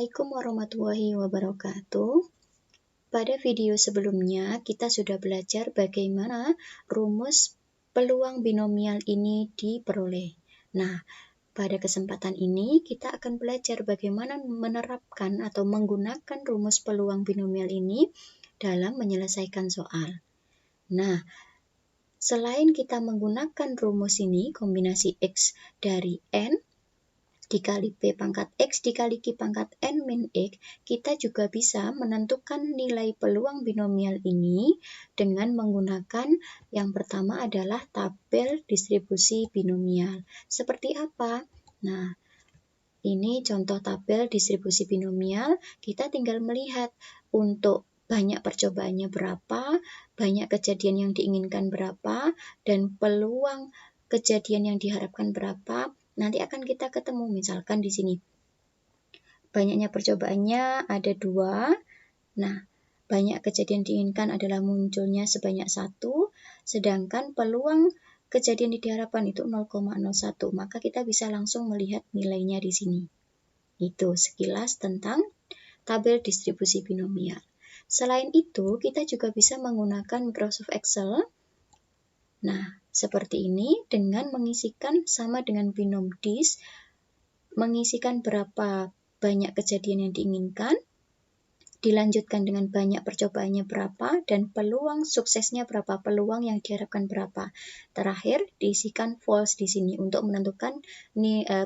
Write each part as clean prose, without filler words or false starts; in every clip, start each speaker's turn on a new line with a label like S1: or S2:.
S1: Assalamualaikum warahmatullahi wabarakatuh. Pada video sebelumnya, kita sudah belajar bagaimana rumus peluang binomial ini diperoleh. Nah, pada kesempatan ini kita akan belajar bagaimana menerapkan atau menggunakan rumus peluang binomial ini dalam menyelesaikan soal. Nah, selain kita menggunakan rumus ini, kombinasi X dari N, dikali P pangkat X dikali Q pangkat N min X, kita juga bisa menentukan nilai peluang binomial ini dengan menggunakan yang pertama adalah tabel distribusi binomial. Seperti apa? Nah, ini contoh tabel distribusi binomial. Kita tinggal melihat untuk banyak percobaannya berapa, banyak kejadian yang diinginkan berapa, dan peluang kejadian yang diharapkan berapa. Nanti akan kita ketemu, misalkan di sini. Banyaknya percobaannya ada 2. Nah, banyak kejadian diinginkan adalah munculnya sebanyak 1, sedangkan peluang kejadian yang diharapkan itu 0,01. Maka kita bisa langsung melihat nilainya di sini. Itu sekilas tentang tabel distribusi binomial. Selain itu, kita juga bisa menggunakan Microsoft Excel. Nah, seperti ini dengan mengisikan sama dengan binom dis, mengisikan berapa banyak kejadian yang diinginkan, dilanjutkan dengan banyak percobaannya berapa, dan peluang suksesnya berapa, peluang yang diharapkan berapa. Terakhir, diisikan false di sini untuk menentukan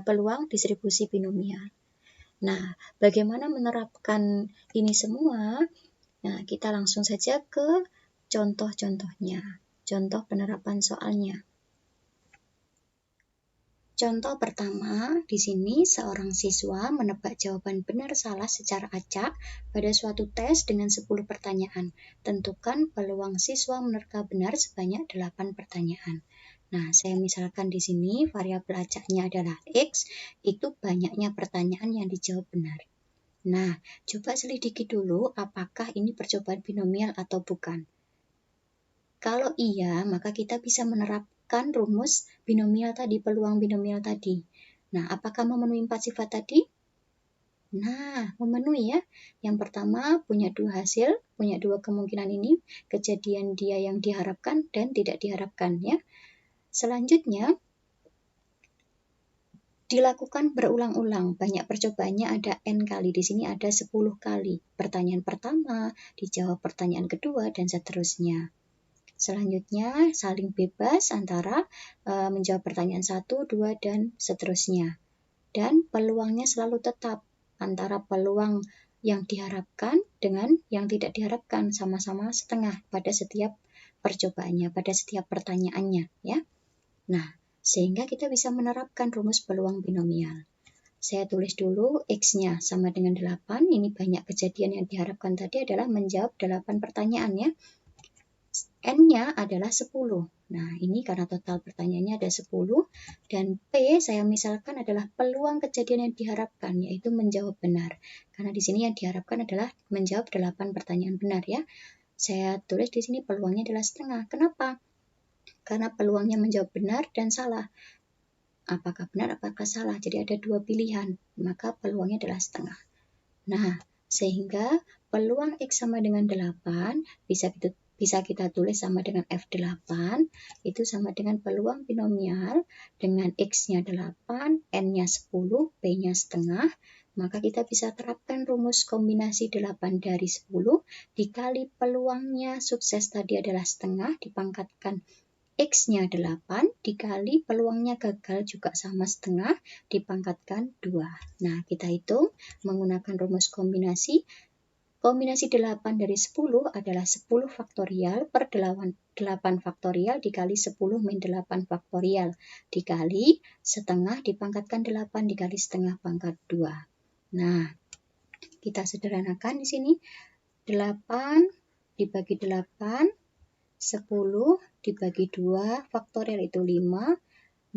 S1: peluang distribusi binomial. Nah, bagaimana menerapkan ini semua? Nah, kita langsung saja ke contoh-contohnya. Contoh penerapan soalnya. Contoh pertama, di sini seorang siswa menebak jawaban benar salah secara acak pada suatu tes dengan 10 pertanyaan. Tentukan peluang siswa menerka benar sebanyak 8 pertanyaan. Nah, saya misalkan di sini variabel acaknya adalah X, itu banyaknya pertanyaan yang dijawab benar. Nah, coba selidiki dulu apakah ini percobaan binomial atau bukan. Kalau iya, maka kita bisa menerapkan rumus binomial tadi, peluang binomial tadi. Nah, apakah memenuhi 4 sifat tadi? Nah, memenuhi ya. Yang pertama, punya 2 hasil, punya 2 kemungkinan ini, kejadian dia yang diharapkan dan tidak diharapkan ya. Selanjutnya, dilakukan berulang-ulang. Banyak percobaannya ada N kali. Di sini ada 10 kali. Pertanyaan pertama, dijawab pertanyaan kedua, dan seterusnya. Selanjutnya, saling bebas antara menjawab pertanyaan 1, 2, dan seterusnya. Dan peluangnya selalu tetap antara peluang yang diharapkan dengan yang tidak diharapkan, sama-sama setengah pada setiap percobaannya, pada setiap pertanyaannya. Ya. Nah, sehingga kita bisa menerapkan rumus peluang binomial. Saya tulis dulu X-nya sama dengan 8. Ini banyak kejadian yang diharapkan tadi adalah menjawab 8 pertanyaan ya. N-nya adalah 10. Nah, ini karena total pertanyaannya ada 10. Dan P saya misalkan adalah peluang kejadian yang diharapkan, yaitu menjawab benar. Karena di sini yang diharapkan adalah menjawab 8 pertanyaan benar ya. Saya tulis di sini peluangnya adalah setengah. Kenapa? Karena peluangnya menjawab benar dan salah. Apakah benar, apakah salah? Jadi ada 2 pilihan. Maka peluangnya adalah setengah. Nah, sehingga peluang X sama dengan 8 bisa kita tulis sama dengan F8, itu sama dengan peluang binomial dengan X-nya 8, N-nya 10, P-nya setengah, maka kita bisa terapkan rumus kombinasi 8 dari 10, dikali peluangnya sukses tadi adalah setengah, dipangkatkan X-nya 8, dikali peluangnya gagal juga sama setengah, dipangkatkan 2. Nah, kita hitung menggunakan rumus kombinasi. Kombinasi 8 dari 10 adalah 10 faktorial per 8 faktorial dikali 10 min 8 faktorial. Dikali setengah dipangkatkan 8 dikali setengah pangkat 2. Nah, kita sederhanakan di sini. 8 dibagi 8, 10 dibagi 2 faktorial itu 5.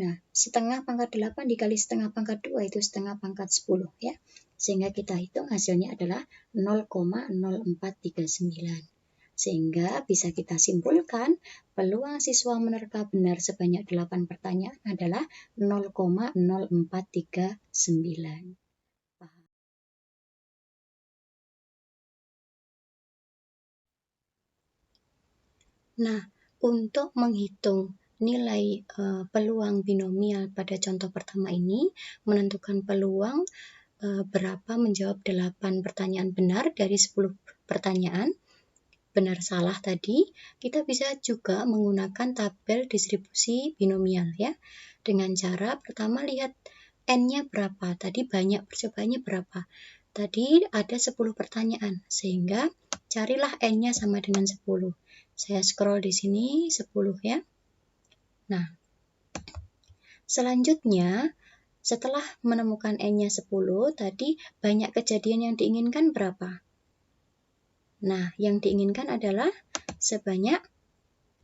S1: Nah, setengah pangkat 8 dikali setengah pangkat 2 itu setengah pangkat 10 ya. Sehingga kita hitung hasilnya adalah 0,0439. Sehingga bisa kita simpulkan peluang siswa menerka benar sebanyak 8 pertanyaan adalah 0,0439. Nah, untuk menghitung nilai peluang binomial pada contoh pertama ini, menentukan peluang berapa menjawab 8 pertanyaan benar dari 10 pertanyaan, benar salah tadi, kita bisa juga menggunakan tabel distribusi binomial ya. Dengan cara pertama lihat N-nya berapa, tadi banyak percobaannya berapa. Tadi ada 10 pertanyaan, sehingga carilah N-nya sama dengan 10. Saya scroll di sini 10 ya. Nah, selanjutnya setelah menemukan N-nya 10, tadi banyak kejadian yang diinginkan berapa? Nah, yang diinginkan adalah sebanyak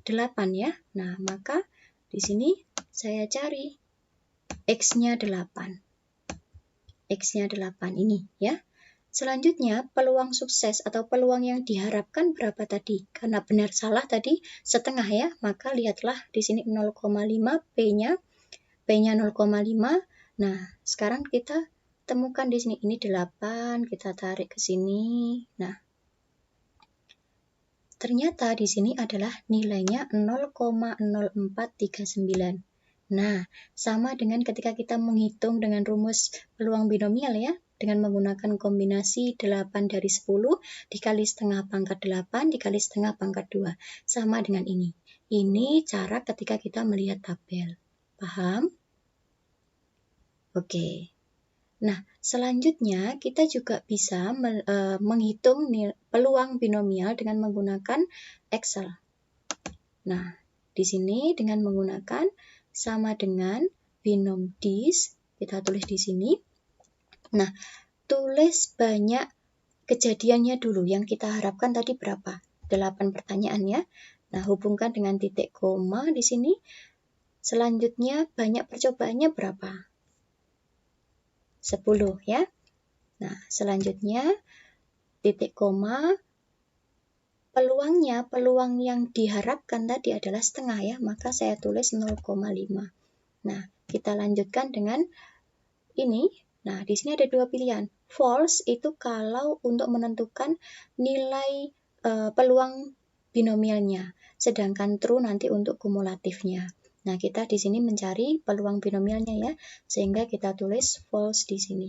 S1: 8 ya. Nah, maka di sini saya cari X-nya 8. X-nya 8 ini ya. Selanjutnya, peluang sukses atau peluang yang diharapkan berapa tadi? Karena benar salah tadi setengah ya, maka lihatlah di sini 0,5 P-nya 0,5. Nah, sekarang kita temukan di sini ini 8, kita tarik ke sini. Nah, ternyata di sini adalah nilainya 0,0439. Nah, sama dengan ketika kita menghitung dengan rumus peluang binomial ya, dengan menggunakan kombinasi 8 dari 10 dikali setengah pangkat 8 dikali setengah pangkat 2. Sama dengan ini. Ini cara ketika kita melihat tabel. Paham? Oke. Nah, selanjutnya kita juga bisa menghitung peluang binomial dengan menggunakan Excel. Nah, di sini dengan menggunakan sama dengan binom dis, kita tulis di sini. Nah, tulis banyak kejadiannya dulu. Yang kita harapkan tadi berapa? 8 pertanyaan ya. Nah, hubungkan dengan titik koma di sini. Selanjutnya banyak percobaannya berapa? 10 ya. Nah, selanjutnya titik koma, peluang yang diharapkan tadi adalah setengah ya, maka saya tulis 0,5. Nah, kita lanjutkan dengan ini. Nah, di sini ada dua pilihan. False itu kalau untuk menentukan nilai peluang binomialnya, sedangkan true nanti untuk kumulatifnya. Nah, kita di sini mencari peluang binomialnya ya, sehingga kita tulis false di sini.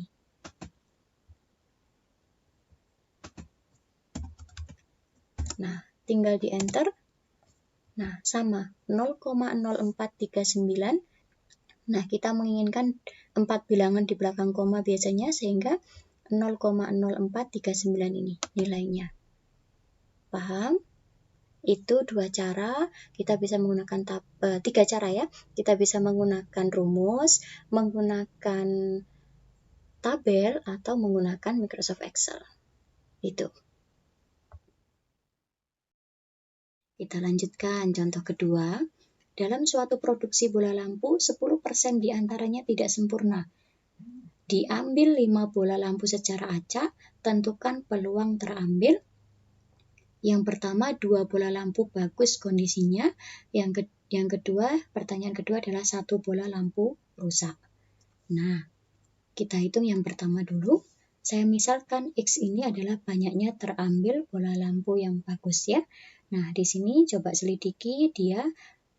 S1: Nah, tinggal di enter. Nah, sama 0,0439. Nah, kita menginginkan 4 bilangan di belakang koma biasanya, sehingga 0,0439 ini nilainya. Paham? Itu dua cara. Kita bisa menggunakan tiga cara ya. Kita bisa menggunakan rumus, menggunakan tabel, atau menggunakan Microsoft Excel. Itu. Kita lanjutkan contoh kedua. Dalam suatu produksi bola lampu, 10% diantaranya tidak sempurna. Diambil 5 bola lampu secara acak, tentukan peluang terambil. Yang pertama, 2 bola lampu bagus kondisinya. Yang kedua, pertanyaan kedua adalah 1 bola lampu rusak. Nah, kita hitung yang pertama dulu. Saya misalkan X ini adalah banyaknya terambil bola lampu yang bagus ya. Nah, di sini coba selidiki dia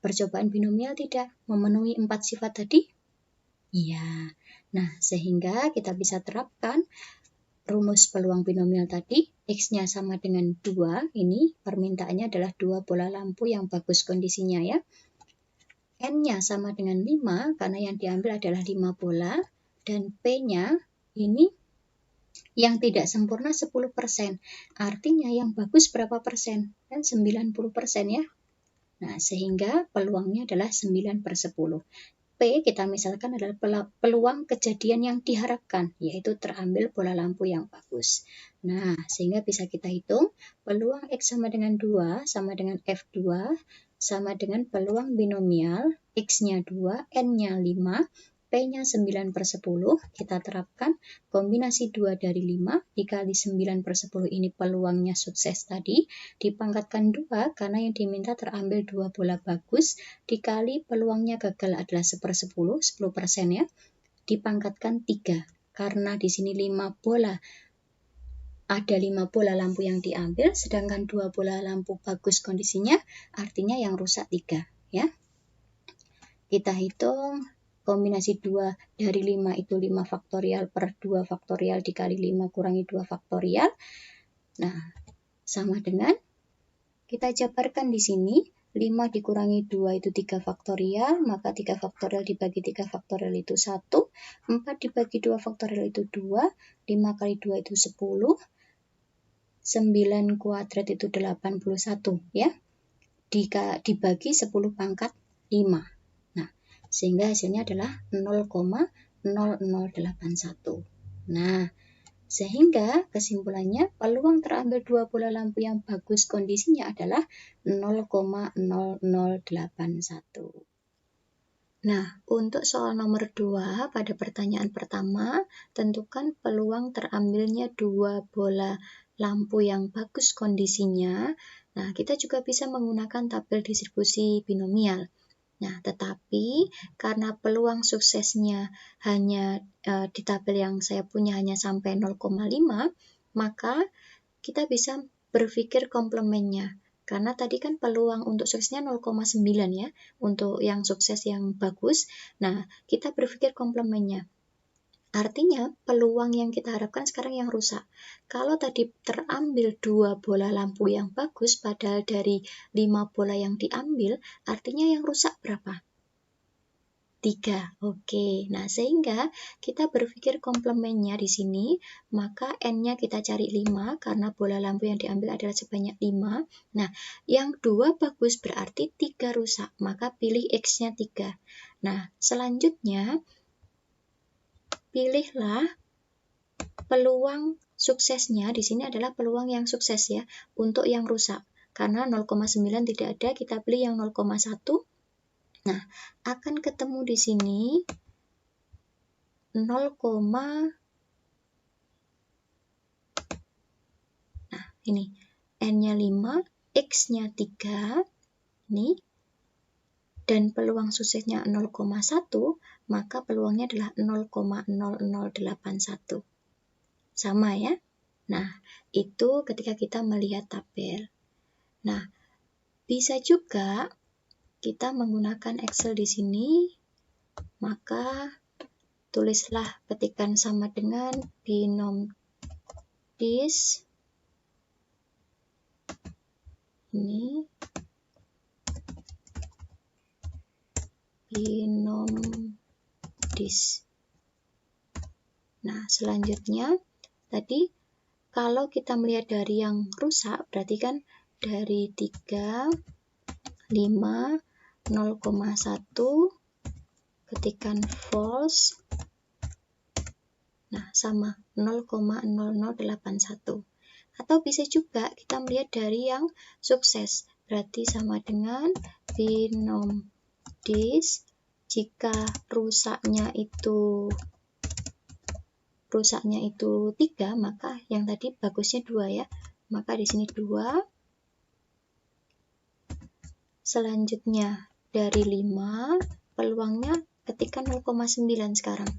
S1: percobaan binomial tidak memenuhi 4 sifat tadi? Iya. Nah, sehingga kita bisa terapkan rumus peluang binomial tadi. X-nya sama dengan 2. Ini permintaannya adalah 2 bola lampu yang bagus kondisinya ya. N-nya sama dengan 5 karena yang diambil adalah 5 bola. Dan P-nya ini yang tidak sempurna 10%. Artinya yang bagus berapa persen? Kan 90% ya. Nah, sehingga peluangnya adalah 9/10. P kita misalkan adalah peluang kejadian yang diharapkan, yaitu terambil bola lampu yang bagus. Nah, sehingga bisa kita hitung peluang X sama dengan 2, sama dengan F2, sama dengan peluang binomial, X-nya 2, N-nya 5, P-nya 9/10, kita terapkan kombinasi 2 dari 5 dikali 9/10 ini peluangnya sukses tadi, dipangkatkan 2 karena yang diminta terambil 2 bola bagus, dikali peluangnya gagal adalah 1/10, 10% ya, dipangkatkan 3 karena di sini 5 bola ada 5 bola lampu yang diambil, sedangkan 2 bola lampu bagus kondisinya, artinya yang rusak 3. Ya. Kita hitung kombinasi 2 dari 5 itu 5 faktorial per 2 faktorial dikali 5 kurangi 2 faktorial. Nah, sama dengan kita jabarkan di sini. 5 dikurangi 2 itu 3 faktorial, maka 3 faktorial dibagi 3 faktorial itu 1, 4 dibagi 2 faktorial itu 2, 5 kali 2 itu 10, 9 kuadrat itu 81, ya. Dibagi 10 pangkat 5. Nah, sehingga hasilnya adalah 0,0081. Nah, sehingga kesimpulannya peluang terambil 2 bola lampu yang bagus kondisinya adalah 0,0081. Nah, untuk soal nomor 2 pada pertanyaan pertama, tentukan peluang terambilnya 2 bola lampu yang bagus kondisinya. Nah, kita juga bisa menggunakan tabel distribusi binomial. Nah, tetapi karena peluang suksesnya hanya di tabel yang saya punya hanya sampai 0,5, maka kita bisa berpikir komplemennya. Karena tadi kan peluang untuk suksesnya 0,9 ya, untuk yang sukses yang bagus. Nah, kita berpikir komplemennya. Artinya, peluang yang kita harapkan sekarang yang rusak. Kalau tadi terambil 2 bola lampu yang bagus, padahal dari 5 bola yang diambil, artinya yang rusak berapa? 3. Oke. Nah, sehingga kita berpikir komplemennya di sini, maka N-nya kita cari 5, karena bola lampu yang diambil adalah sebanyak 5. Nah, yang 2 bagus berarti 3 rusak, maka pilih X-nya 3. Nah, selanjutnya, pilihlah peluang suksesnya, di sini adalah peluang yang sukses ya, untuk yang rusak. Karena 0,9 tidak ada, kita pilih yang 0,1. Nah, akan ketemu di sini 0, nah ini N-nya 5, X-nya 3, ini, dan peluang suksesnya 0,1, maka peluangnya adalah 0,0081. Sama ya. Nah, itu ketika kita melihat tabel. Nah, bisa juga kita menggunakan Excel di sini, maka tulislah ketikan sama dengan binom dis, ini binom dis. Nah, selanjutnya tadi kalau kita melihat dari yang rusak, berarti kan dari 3, 5, 0,1, ketikan false. Nah, sama 0,0081. Atau bisa juga kita melihat dari yang sukses, berarti sama dengan binom dis. Jika rusaknya itu 3, maka yang tadi bagusnya 2 ya. Maka di sini 2. Selanjutnya dari 5, peluangnya ketika 0,9 sekarang.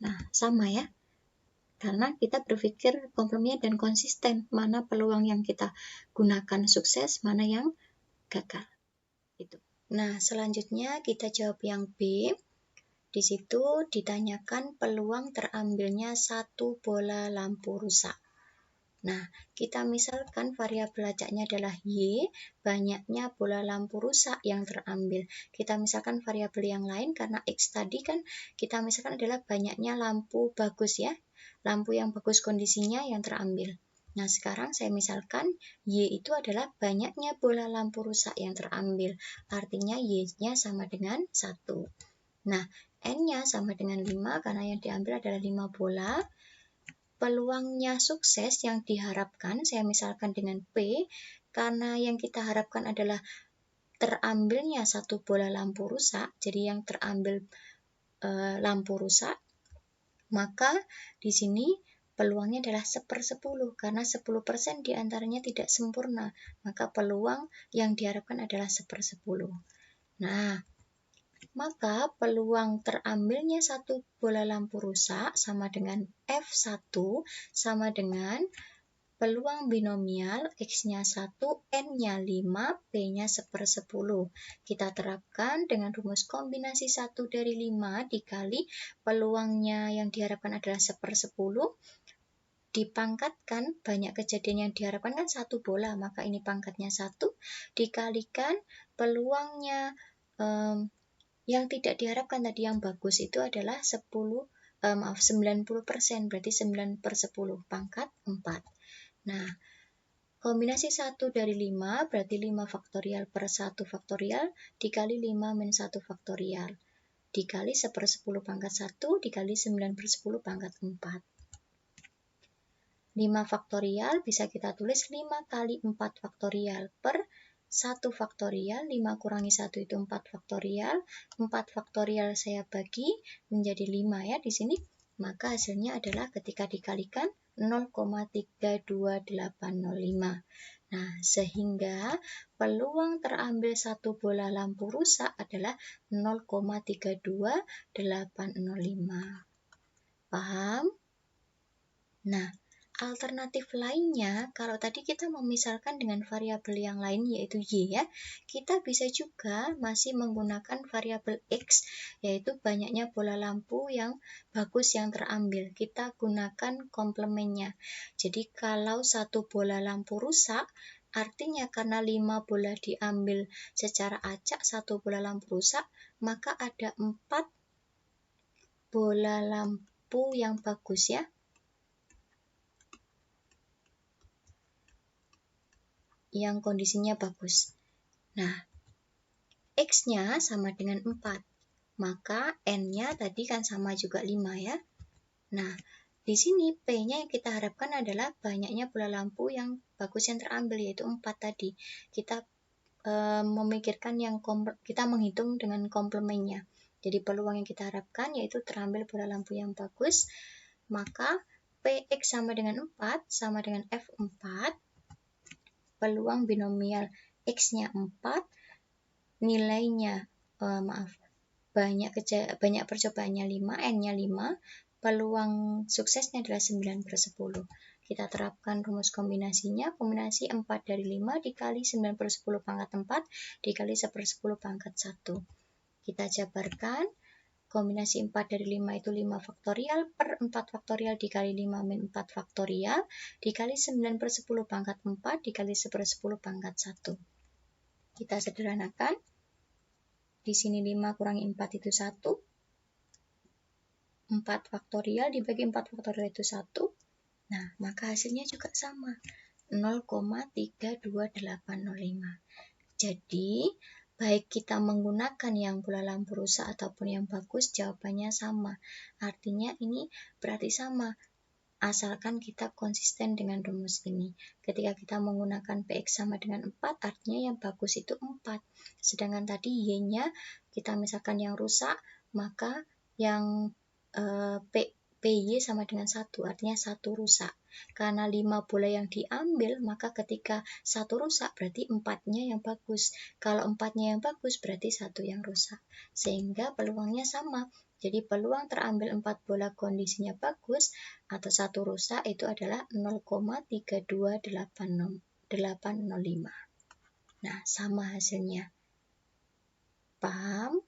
S1: Nah, sama ya. Karena kita berpikir komplemennya dan konsisten, mana peluang yang kita gunakan sukses, mana yang gagal. Itu. Nah, selanjutnya kita jawab yang B. Di situ ditanyakan peluang terambilnya 1 bola lampu rusak. Nah, kita misalkan variabel acaknya adalah Y, banyaknya bola lampu rusak yang terambil. Kita misalkan variabel yang lain karena X tadi kan kita misalkan adalah banyaknya lampu bagus ya. Lampu yang bagus kondisinya yang terambil. Nah, sekarang saya misalkan Y itu adalah banyaknya bola lampu rusak yang terambil. Artinya Y-nya sama dengan 1. Nah, N-nya sama dengan 5 karena yang diambil adalah 5 bola. Peluangnya sukses yang diharapkan, saya misalkan dengan P, karena yang kita harapkan adalah terambilnya 1 bola lampu rusak, jadi yang terambil lampu rusak, maka di sini peluangnya adalah 1/10, karena 10% diantaranya tidak sempurna, maka peluang yang diharapkan adalah 1/10. Nah, maka peluang terambilnya satu bola lampu rusak sama dengan F1 sama dengan peluang binomial X-nya 1, N-nya 5, P-nya 1/10. Kita terapkan dengan rumus kombinasi 1 dari 5 dikali peluangnya yang diharapkan adalah 1/10, dipangkatkan banyak kejadian yang diharapkan kan 1 bola, maka ini pangkatnya 1, dikalikan peluangnya yang tidak diharapkan tadi yang bagus itu adalah 90%, berarti 9/10, pangkat 4. Nah, kombinasi 1 dari 5 berarti 5 faktorial per 1 faktorial dikali 5 min 1 faktorial. Dikali 1/10 pangkat 1 dikali 9/10 pangkat 4. 5 faktorial bisa kita tulis 5 kali 4 faktorial per 1 faktorial. 5 kurangi 1 itu 4 faktorial. 4 faktorial saya bagi menjadi 5 ya di sini. Maka hasilnya adalah ketika dikalikan 0,32805. Nah, sehingga peluang terambil satu bola lampu rusak adalah 0,32805. Paham? Nah, alternatif lainnya, kalau tadi kita memisahkan dengan variabel yang lain yaitu Y ya, kita bisa juga masih menggunakan variabel X, yaitu banyaknya bola lampu yang bagus yang terambil. Kita gunakan komplemennya. Jadi kalau satu bola lampu rusak, artinya karena 5 bola diambil secara acak, satu bola lampu rusak, maka ada 4 bola lampu yang bagus ya. Yang kondisinya bagus. Nah, X-nya sama dengan 4. Maka N-nya tadi kan sama juga 5 ya. Nah, di sini P-nya yang kita harapkan adalah banyaknya bola lampu yang bagus yang terambil, yaitu 4 tadi. Kita memikirkan kita menghitung dengan komplemennya. Jadi peluang yang kita harapkan yaitu terambil bola lampu yang bagus. Maka PX sama dengan 4 sama dengan F4. Peluang binomial X-nya 4, nilainya, banyak percobaannya 5, N-nya 5, peluang suksesnya adalah 9/10. Kita terapkan rumus kombinasinya, kombinasi 4 dari 5 dikali 9/10 pangkat 4 dikali 1/10 pangkat 1. Kita jabarkan, kombinasi 4 dari 5 itu 5 faktorial per 4 faktorial dikali 5 min 4 faktorial dikali 9/10 pangkat 4 dikali 1/10 pangkat 1. Kita sederhanakan. Di sini 5 kurangi 4 itu 1. 4 faktorial dibagi 4 faktorial itu 1. Nah, maka hasilnya juga sama. 0,32805. Jadi, baik kita menggunakan yang bola lampu rusak ataupun yang bagus, jawabannya sama. Artinya ini berarti sama, asalkan kita konsisten dengan rumus ini. Ketika kita menggunakan PX sama dengan 4, artinya yang bagus itu 4. Sedangkan tadi Y-nya, kita misalkan yang rusak, maka yang PY sama dengan 1, artinya 1 rusak. Karena 5 bola yang diambil, maka ketika 1 rusak berarti 4-nya yang bagus. Kalau 4-nya yang bagus berarti 1 yang rusak. Sehingga peluangnya sama. Jadi peluang terambil 4 bola kondisinya bagus atau 1 rusak itu adalah 0,32805. Nah, sama hasilnya. Paham?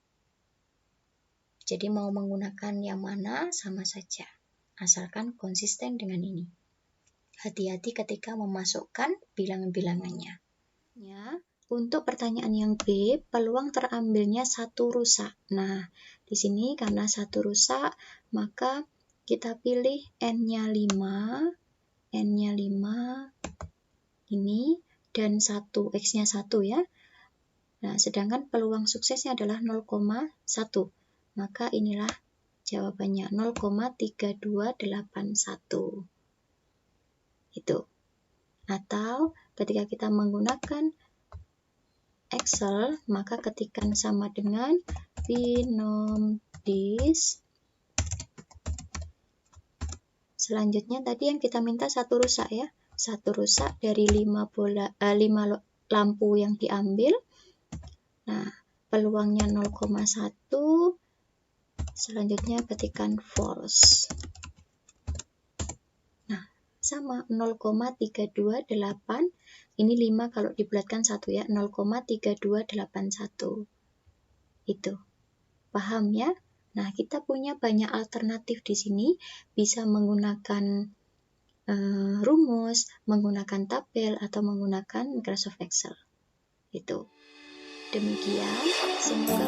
S1: Jadi mau menggunakan yang mana sama saja, asalkan konsisten dengan ini. Hati-hati ketika memasukkan bilangan-bilangannya. Ya, untuk pertanyaan yang B, peluang terambilnya 1 rusak. Nah, di sini karena 1 rusak, maka kita pilih N-nya 5, N-nya 5, ini, dan 1, X-nya 1 ya. Nah, sedangkan peluang suksesnya adalah 0,1. Maka inilah jawabannya 0,3281. Itu. Atau ketika kita menggunakan Excel, maka ketikkan sama dengan binom dis. Selanjutnya tadi yang kita minta 1 rusak ya. 1 rusak dari 5 lampu yang diambil. Nah, peluangnya 0,1, selanjutnya ketikkan false. Nah, sama 0,328, ini 5 kalau dibulatkan 1 ya, 0,3281. Itu. Paham ya? Nah, kita punya banyak alternatif di sini, bisa menggunakan rumus, menggunakan tabel, atau menggunakan Microsoft Excel. Itu. Demikian, semoga